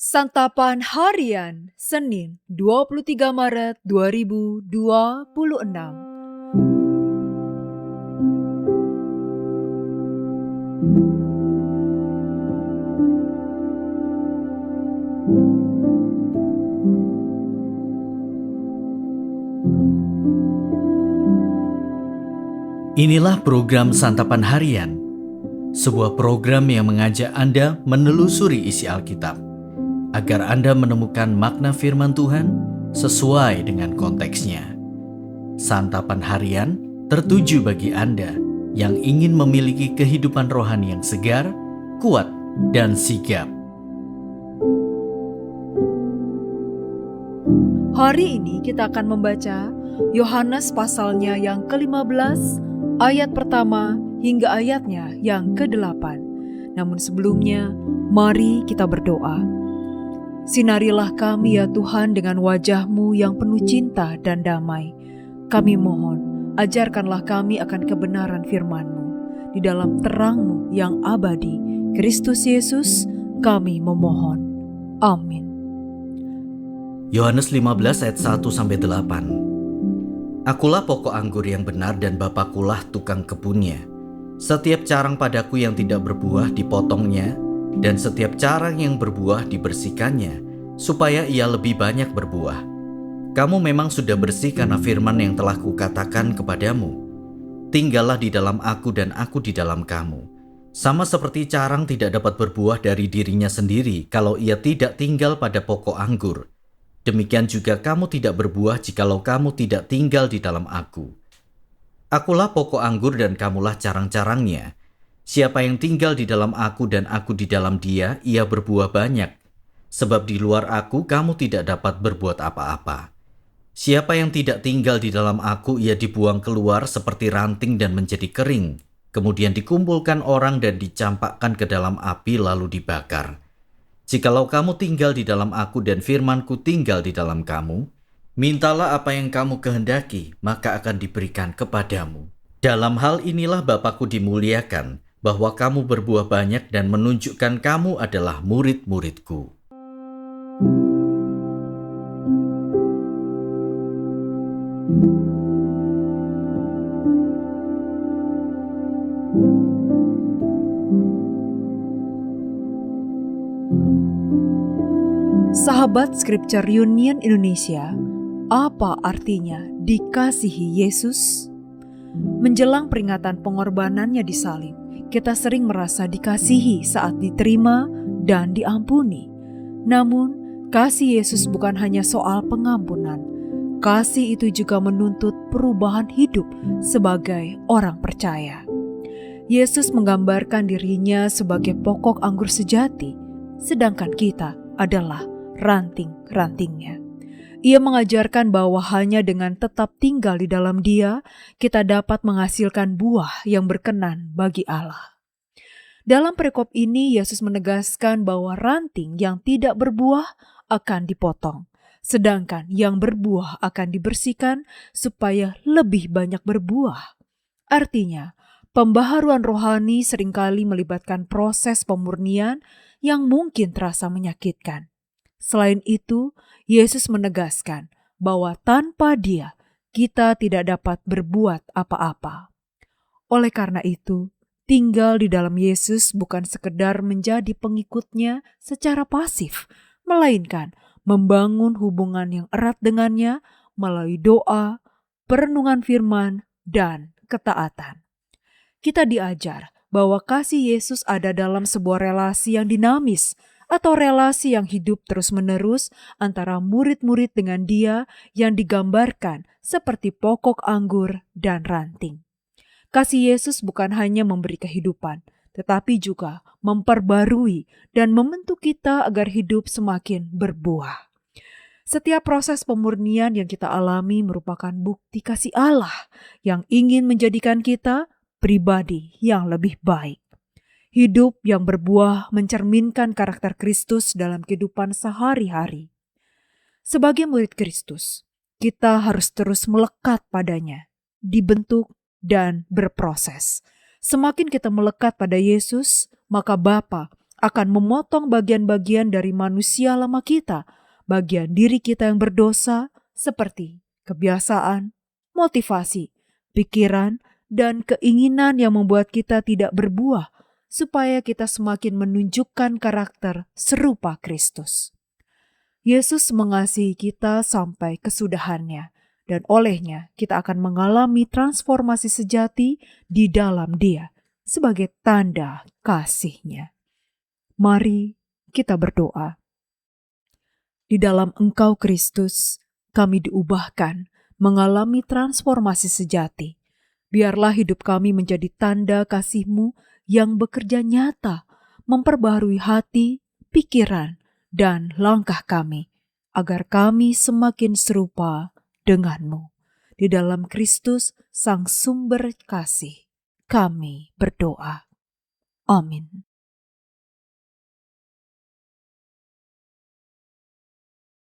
Santapan Harian, Senin 23 Maret 2026. Inilah program Santapan Harian, sebuah program yang mengajak Anda menelusuri isi Alkitab, agar Anda menemukan makna firman Tuhan sesuai dengan konteksnya. Santapan Harian tertuju bagi Anda yang ingin memiliki kehidupan rohani yang segar, kuat, dan sigap. Hari ini kita akan membaca Yohanes pasalnya yang ke-15, ayat pertama hingga ayatnya yang ke-8. Namun sebelumnya, mari kita berdoa. Sinarilah kami ya Tuhan dengan wajah-Mu yang penuh cinta dan damai. Kami mohon, ajarkanlah kami akan kebenaran firman-Mu. Di dalam terang-Mu yang abadi, Kristus Yesus, kami memohon. Amin. Yohanes 15 ayat 1-8. Akulah pokok anggur yang benar dan Bapakulah tukang kebunnya. Setiap carang padaku yang tidak berbuah dipotongnya, dan setiap carang yang berbuah dibersihkannya, supaya ia lebih banyak berbuah. Kamu memang sudah bersih karena firman yang telah kukatakan kepadamu. Tinggallah di dalam aku dan aku di dalam kamu. Sama seperti carang tidak dapat berbuah dari dirinya sendiri kalau ia tidak tinggal pada pokok anggur. Demikian juga kamu tidak berbuah jikalau kamu tidak tinggal di dalam aku. Akulah pokok anggur dan kamulah carang-carangnya. Siapa yang tinggal di dalam aku dan aku di dalam dia, ia berbuah banyak. Sebab di luar aku kamu tidak dapat berbuat apa-apa. Siapa yang tidak tinggal di dalam aku, ia dibuang keluar seperti ranting dan menjadi kering. Kemudian dikumpulkan orang dan dicampakkan ke dalam api lalu dibakar. Jikalau kamu tinggal di dalam aku dan firman-Ku tinggal di dalam kamu, mintalah apa yang kamu kehendaki, maka akan diberikan kepadamu. Dalam hal inilah Bapa-Ku dimuliakan, bahwa kamu berbuah banyak dan menunjukkan kamu adalah murid-murid-Ku. Sahabat Scripture Union Indonesia, apa artinya dikasihi Yesus? Menjelang peringatan pengorbanannya di salib, kita sering merasa dikasihi saat diterima dan diampuni. Namun, kasih Yesus bukan hanya soal pengampunan. Kasih itu juga menuntut perubahan hidup sebagai orang percaya. Yesus menggambarkan dirinya sebagai pokok anggur sejati, sedangkan kita adalah ranting-rantingnya. Ia mengajarkan bahwa hanya dengan tetap tinggal di dalam Dia, kita dapat menghasilkan buah yang berkenan bagi Allah. Dalam perikop ini, Yesus menegaskan bahwa ranting yang tidak berbuah akan dipotong, sedangkan yang berbuah akan dibersihkan supaya lebih banyak berbuah. Artinya, pembaharuan rohani seringkali melibatkan proses pemurnian yang mungkin terasa menyakitkan. Selain itu, Yesus menegaskan bahwa tanpa Dia, kita tidak dapat berbuat apa-apa. Oleh karena itu, tinggal di dalam Yesus bukan sekedar menjadi pengikutnya secara pasif, melainkan membangun hubungan yang erat dengannya melalui doa, perenungan firman, dan ketaatan. Kita diajar bahwa kasih Yesus ada dalam sebuah relasi yang dinamis, atau relasi yang hidup terus-menerus antara murid-murid dengan Dia yang digambarkan seperti pokok anggur dan ranting. Kasih Yesus bukan hanya memberi kehidupan, tetapi juga memperbarui dan membentuk kita agar hidup semakin berbuah. Setiap proses pemurnian yang kita alami merupakan bukti kasih Allah yang ingin menjadikan kita pribadi yang lebih baik. Hidup yang berbuah mencerminkan karakter Kristus dalam kehidupan sehari-hari. Sebagai murid Kristus, kita harus terus melekat padanya, dibentuk dan berproses. Semakin kita melekat pada Yesus, maka Bapa akan memotong bagian-bagian dari manusia lama kita, bagian diri kita yang berdosa seperti kebiasaan, motivasi, pikiran, dan keinginan yang membuat kita tidak berbuah, supaya kita semakin menunjukkan karakter serupa Kristus. Yesus mengasihi kita sampai kesudahannya, dan olehnya kita akan mengalami transformasi sejati di dalam Dia sebagai tanda kasih-Nya. Mari kita berdoa. Di dalam Engkau Kristus, kami diubahkan, mengalami transformasi sejati. Biarlah hidup kami menjadi tanda kasih-Mu yang bekerja nyata, memperbaharui hati, pikiran, dan langkah kami, agar kami semakin serupa dengan-Mu. Di dalam Kristus, Sang Sumber Kasih, kami berdoa. Amin.